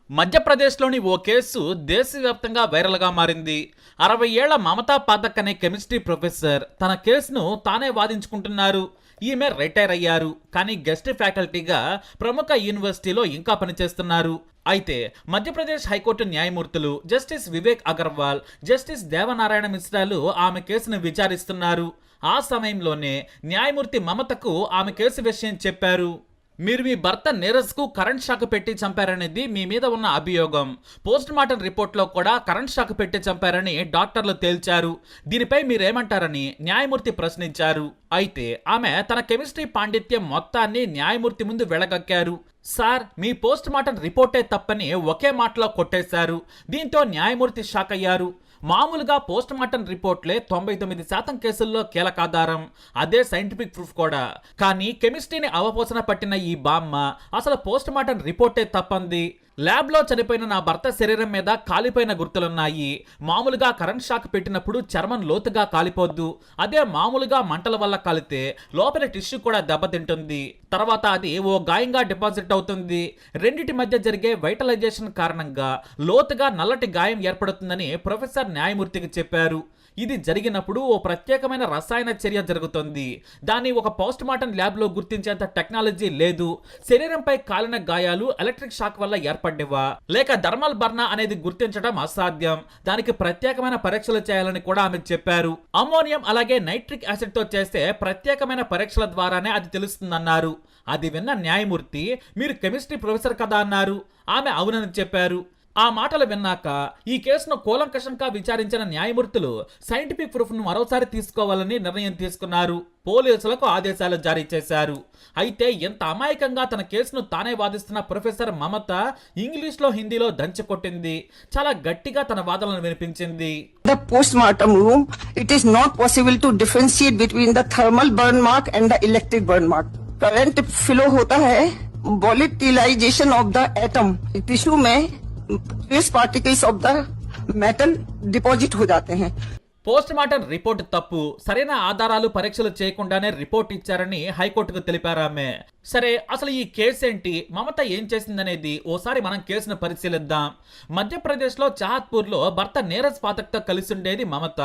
మధ్యప్రదేశ్లోని ఓ కేసు దేశవ్యాప్తంగా వైరల్గా మారింది. 60 ఏళ్ల మమతా పాఠక్ అనే కెమిస్ట్రీ ప్రొఫెసర్ తన కేసును తానే వాదించుకుంటున్నారు. ఈమె రిటైర్ అయ్యారు, కానీ గెస్ట్ ఫ్యాకల్టీగా ప్రముఖ యూనివర్సిటీలో ఇంకా పనిచేస్తున్నారు. అయితే మధ్యప్రదేశ్ హైకోర్టు న్యాయమూర్తులు జస్టిస్ వివేక్ అగర్వాల్, జస్టిస్ దేవనారాయణ మిశ్రాలు ఆమె కేసును విచారిస్తున్నారు. ఆ సమయంలోనే న్యాయమూర్తి మమతకు ఆమె కేసు విషయం చెప్పారు. మీరు మీ భర్త నీరజ్కు కరెంట్ షాక్ పెట్టి చంపారనేది మీ మీద ఉన్న అభియోగం. పోస్ట్ మార్టం రిపోర్ట్లో కూడా కరెంట్ షాక్ పెట్టి చంపారని డాక్టర్లు తేల్చారు. దీనిపై మీరేమంటారని న్యాయమూర్తి ప్రశ్నించారు. అయితే ఆమె తన కెమిస్ట్రీ పాండిత్యం మొత్తాన్ని న్యాయమూర్తి ముందు వెళ్లగక్కారు. సార్, మీ పోస్ట్ మార్టం రిపోర్టే తప్పని ఒకే మాటలో కొట్టేశారు. దీంతో న్యాయమూర్తి షాక్ అయ్యారు. మామూలుగా పోస్ట్ మార్టం రిపోర్ట్లే 99% కేసుల్లో కీలకాధారం, అదే సైంటిఫిక్ ప్రూఫ్ కూడా. కానీ కెమిస్ట్రీని అవపోసన పట్టిన ఈ బామ్మ అసలు పోస్ట్ మార్టం రిపోర్టే తప్పంది. ల్యాబ్లో చనిపోయిన నా భర్త శరీరం మీద కాలిపోయిన గుర్తులున్నాయి. మామూలుగా కరెంట్ షాక్ పెట్టినప్పుడు చర్మం లోతుగా కాలిపోద్దు, అదే మామూలుగా మంటల వల్ల కాలితే లోపల టిష్యూ కూడా దెబ్బతింటుంది. తర్వాత అది ఓ గాయంగా డిపాజిట్ అవుతుంది. రెండిటి మధ్య జరిగే వైటలైజేషన్ కారణంగా లోతుగా నల్లటి గాయం ఏర్పడుతుందని ప్రొఫెసర్ న్యాయమూర్తికి చెప్పారు. ఇది జరిగినప్పుడు ఓ ప్రత్యేకమైన రసాయన చర్య జరుగుతుంది. దాన్ని ఒక పోస్ట్ మార్టం ల్యాబ్లో గుర్తించేంత టెక్నాలజీ లేదు. శరీరంపై కాలిన గాయాలు ఎలక్ట్రిక్ షాక్ వల్ల ఏర్పడ్డవా లేక థర్మల్ బర్నా అనేది గుర్తించడం అసాధ్యం. దానికి ప్రత్యేకమైన పరీక్షలు చేయాలని కూడా ఆమె చెప్పారు. అమ్మోనియం అలాగే నైట్రిక్ యాసిడ్ తో చేస్తే ప్రత్యేకమైన పరీక్షల ద్వారానే అది తెలుస్తుందన్నారు. అది విన్న న్యాయమూర్తి, మీరు కెమిస్ట్రీ ప్రొఫెసర్ కదా అన్నారు. ఆమె అవునని చెప్పారు. ఆ మాటలు విన్నాక ఈ కేసును కూలంకషంగా విచారించిన న్యాయమూర్తులు సైంటిఫిక్ ప్రూఫ్ను మరోసారి తీసుకోవాలని నిర్ణయం తీసుకున్నారు. పోలీసులకు ఆదేశాలు జారీ చేశారు. అయితే ఎంత అమాయకంగా తన కేసును తానే వాదిస్తున్న ప్రొఫెసర్ మమత ఇంగ్లీష్లో హిందీలో దంచుకొట్టింది. చాలా గట్టిగా తన వాదనలు వినిపించింది. The post-mortem room, it is not possible to differentiate between the thermal burn mark and the electric burn mark. Current flow होता है volatilization of the atom. Tissue में trace particles of the metal deposit हो जाते हैं. Post mortem report తప్పు, సరైన ఆధారాలు పరీక్షలు చేయకుండానే రిపోర్ట్ ఇచ్చారని హైకోర్టుకు తెలిపారామె. సరే, అసలు ఈ కేసు ఏంటి, మమత ఏం చేసిందనేది ఓసారి మనం కేసును పరిశీలిద్దాం. మధ్యప్రదేశ్లో చాహత్పూర్లో భర్త నీరజ్ పాఠక్తో కలిసి ఉండేది మమత.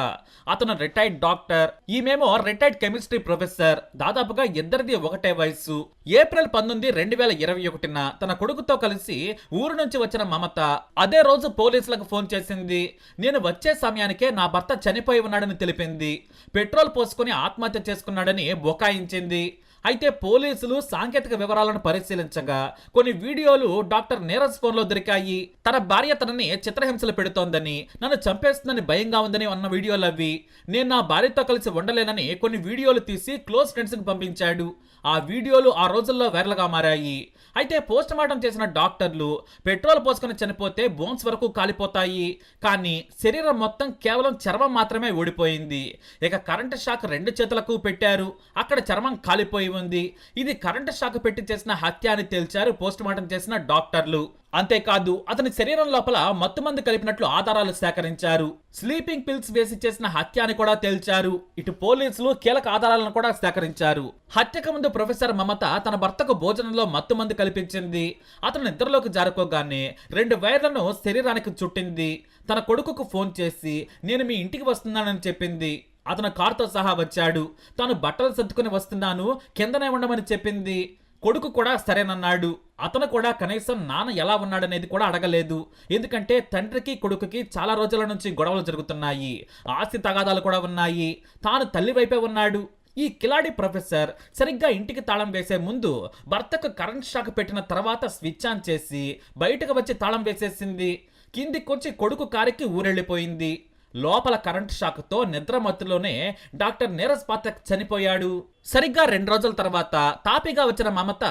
అతను రిటైర్డ్ డాక్టర్, ఈమెమో రిటైర్డ్ కెమిస్ట్రీ ప్రొఫెసర్. దాదాపుగా ఇద్దరిది ఒకటే వయసు. ఏప్రిల్ 19, 2021న తన కొడుకుతో కలిసి ఊరు నుంచి వచ్చిన మమత అదే రోజు పోలీసులకు ఫోన్ చేసింది. నేను వచ్చే సమయానికే నా భర్త చనిపోయి ఉన్నాడని తెలిపింది. పెట్రోల్ పోసుకుని ఆత్మహత్య చేసుకున్నాడని బొకాయించింది. అయితే పోలీసులు సాంకేతిక వివరాలను పరిశీలించగా కొన్ని వీడియోలు డాక్టర్ నీరజ్ ఫోన్లో దొరికాయి. తన భార్య తనని చిత్రహింసలు పెడుతోందని, నన్ను చంపేస్తుందని భయంగా ఉందని అన్న వీడియోలు అవి. నేను నా భార్యతో కలిసి ఉండలేనని కొన్ని వీడియోలు తీసి క్లోజ్ ఫ్రెండ్స్కి పంపించాడు. ఆ వీడియోలు ఆ రోజుల్లో వైరల్గా మారాయి. అయితే పోస్ట్ మార్టం చేసిన డాక్టర్లు పెట్రోల్ పోసుకొని చనిపోతే బోన్స్ వరకు కాలిపోతాయి, కానీ శరీరం మొత్తం కేవలం చర్మం మాత్రమే ఊడిపోయింది. ఇక కరెంటు షాక్ 2 చేతులకు పెట్టారు, అక్కడ చర్మం కాలిపోయి ఉంది. ఇది కరెంటు షాక్ పెట్టి చేసిన హత్య అని తేల్చారు పోస్ట్ మార్టం చేసిన డాక్టర్లు. అంతేకాదు, అతని శరీరం లోపల మత్తుమందు కలిపినట్లు ఆధారాలు సేకరించారు. స్లీపింగ్ పిల్స్ వేసి చేసిన హత్య అని కూడా తేల్చారు. ఇటు పోలీసులు కీలక ఆధారాలను కూడా సేకరించారు. హత్యకు ముందు ప్రొఫెసర్ మమత తన భర్తకు భోజనంలో మత్తుమందు కల్పించింది. అతను నిద్రలోకి జారుకోగానే 2 వైర్లను శరీరానికి చుట్టింది. తన కొడుకుకు ఫోన్ చేసి నేను మీ ఇంటికి వస్తున్నానని చెప్పింది. అతను కారుతో సహా వచ్చాడు. తాను బట్టలు సర్దుకుని వస్తున్నాను, కిందనే ఉండమని చెప్పింది. కొడుకు కూడా సరేనన్నాడు. అతను కూడా కనీసం నాన్న ఎలా ఉన్నాడనేది కూడా అడగలేదు. ఎందుకంటే తండ్రికి కొడుకుకి చాలా రోజుల నుంచి గొడవలు జరుగుతున్నాయి, ఆస్తి తగాదాలు కూడా ఉన్నాయి. తాను తల్లి వైపే ఉన్నాడు. ఈ కిలాడి ప్రొఫెసర్ సరిగ్గా ఇంటికి తాళం వేసే ముందు భర్తకు కరెంట్ షాక్ పెట్టిన తర్వాత స్విచ్ ఆన్ చేసి బయటకు వచ్చి తాళం వేసేసింది. కిందికొచ్చి కొడుకు కారుకి ఊరెళ్ళిపోయింది. లోపల కరెంట్ షాక్తో నిద్రమత్తులోనే డాక్టర్ నీరజ్ పాఠక్ చనిపోయాడు. సరిగ్గా 2 రోజుల తర్వాత తాపిగా వచ్చిన మమత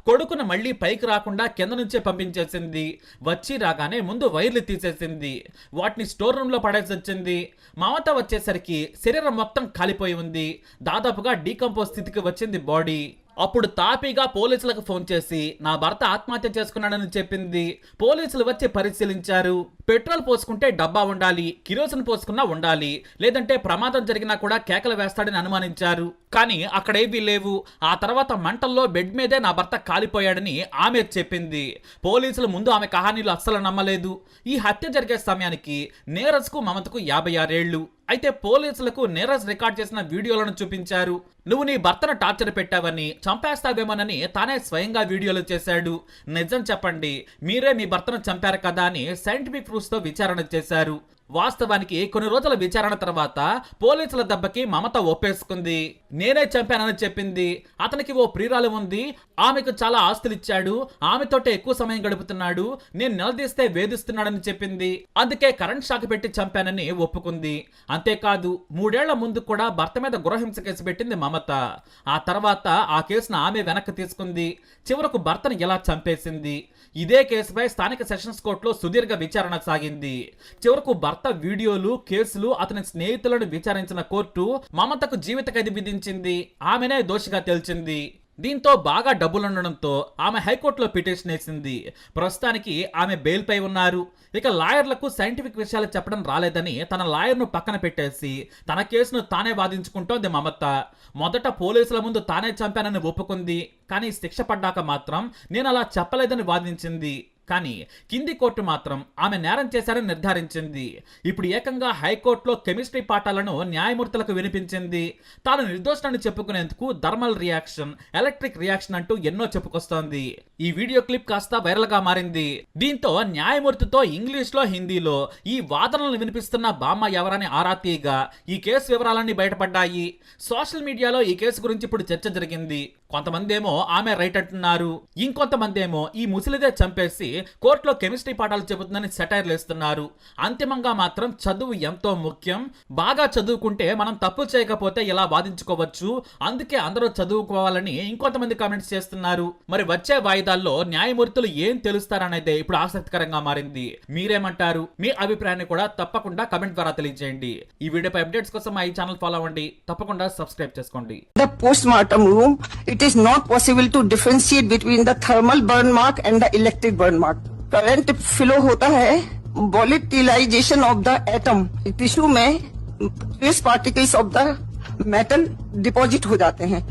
కొడుకును మళ్లీ పైకి రాకుండా కింద నుంచే పంపించేసింది. వచ్చి రాగానే ముందు వైర్లు తీసేసింది, వాటిని స్టోర్ రూమ్ లో పడేసి వచ్చింది. మమత వచ్చేసరికి శరీరం మొత్తం కాలిపోయి ఉంది. దాదాపుగా డీకంపోజ్ స్థితికి వచ్చింది బాడీ. అప్పుడు తాపీగా పోలీసులకు ఫోన్ చేసి నా భర్త ఆత్మహత్య చేసుకున్నాడని చెప్పింది. పోలీసులు వచ్చి పరిశీలించారు. పెట్రోల్ పోసుకుంటే డబ్బా ఉండాలి, కిరోసిన్ పోసుకున్నా ఉండాలి, లేదంటే ప్రమాదం జరిగినా కూడా కేకలు వేస్తాడని అనుమానించారు. కానీ అక్కడేవీ లేవు. ఆ తర్వాత మంటల్లో బెడ్ మీదే నా భర్త కాలిపోయాడని ఆమె చెప్పింది. పోలీసులు ముందు ఆమె కహానీలు అస్సలు నమ్మలేదు. ఈ హత్య జరిగే సమయానికి నీరజ్కు మమతకు 56 ఏళ్లు. అయితే పోలీసులకు నీరజ్ రికార్డ్ చేసిన వీడియోలను చూపించారు. నువ్వు నీ భర్తను టార్చర్ పెట్టావని, చంపేస్తావేమోనని తానే స్వయంగా వీడియోలు చేశాడు. నిజం చెప్పండి, మీరే మీ భర్తను చంపారు కదా అని సైంటిఫిక్ ప్రూఫ్స్ తో విచారణ చేశారు. వాస్తవానికి కొన్ని రోజుల విచారణ తర్వాత పోలీసుల దెబ్బకి మమత ఒప్పేసుకుంది. నేనే చంపానని చెప్పింది. అతనికి ఓ ప్రియురాలు ఉంది, ఆమెకు చాలా ఆస్తులిచ్చాడు, ఆమెతోటే ఎక్కువ సమయం గడుపుతున్నాడు, నేను నిలదీస్తే వేధిస్తున్నాడని చెప్పింది. అందుకే కరెంట్ షాక్ పెట్టి చంపానని ఒప్పుకుంది. అంతేకాదు 3 ఏళ్ల ముందు కూడా భర్త మీద గృహహింస కేసు పెట్టింది మమత. ఆ తర్వాత ఆ కేసును ఆమె వెనక్కి తీసుకుంది. చివరకు భర్తను ఎలా చంపేసింది. ఇదే కేసుపై స్థానిక సెషన్స్ కోర్టులో సుదీర్ఘ విచారణ సాగింది. చివరకు భర్త వీడియోలు, కేసులు, అతని స్నేహితులను విచారించిన కోర్టు మమతకు జీవిత ఖైదు విధించింది. ఆమెనే దోషిగా తేల్చింది. దీంతో బాగా డబ్బులుండడంతో ఆమె హైకోర్టులో పిటిషన్ వేసింది. ప్రస్తుతానికి ఆమె బెయిల్ పై ఉన్నారు. ఇక లాయర్లకు సైంటిఫిక్ విషయాలు చెప్పడం రాలేదని తన లాయర్ను పక్కన పెట్టేసి తన కేసును తానే వాదించుకుంటోంది మమత. మొదట పోలీసుల ముందు తానే చంపానని ఒప్పుకుంది. కానీ శిక్ష పడ్డాక మాత్రం నేను అలా చెప్పలేదని వాదించింది. కానీ కింది కోర్టు మాత్రం ఆమె నేరం చేశారని నిర్ధారించింది. ఇప్పుడు ఏకంగా హైకోర్టులో కెమిస్ట్రీ పాఠాలను న్యాయమూర్తులకు వినిపించింది. తాను నిర్దోషాన్ని చెప్పుకునేందుకు థర్మల్ రియాక్షన్, ఎలక్ట్రిక్ రియాక్షన్ అంటూ ఎన్నో చెప్పుకొస్తోంది. ఈ వీడియో క్లిప్ కాస్త వైరల్ గా మారింది. దీంతో న్యాయమూర్తితో ఇంగ్లీష్ లో, హిందీలో ఈ వాదనలు వినిపిస్తున్న బామ్మ ఎవరని ఆరా తీయగా ఈ కేసు వివరాలన్నీ బయటపడ్డాయి. సోషల్ మీడియాలో ఈ కేసు గురించి ఇప్పుడు చర్చ జరిగింది. కొంతమంది ఏమో ఆమె రైట్ అంటున్నారు, ఇంకొంతమంది ఏమో ఈ ముసలిదే చంపేసి కోర్టులో కెమిస్ట్రీ పాఠాలు చెబుతుందని సెటైర్లు వేస్తున్నారు. అంతిమంగా మాత్రం చదువు ఎంతో ముఖ్యం. బాగా చదువుకుంటే మనం తప్పు చేయకపోతే ఇలా వాదించుకోవచ్చు. అందుకే అందరూ చదువుకోవాలని ఇంకొంతమంది కామెంట్స్ చేస్తున్నారు. మరి వచ్చే వాయిదాల్లో న్యాయమూర్తులు ఏం తెలుస్తారనేదే ఇప్పుడు ఆసక్తికరంగా మారింది. మీరేమంటారు? మీ అభిప్రాయాన్ని కూడా తప్పకుండా కమెంట్ ద్వారా తెలియజేయండి. ఈ వీడియోపై అప్డేట్స్ కోసం ఈ ఛానల్ ఫాలో అవ్వండి. తప్పకుండా సబ్స్క్రైబ్ చేసుకోండి. The postmortem room, it is not possible to differentiate between the thermal burn mark and the electric burn mark. Current flow होता है, volatilization of the atom. Tissue में trace particles of the metal deposit हो जाते हैं.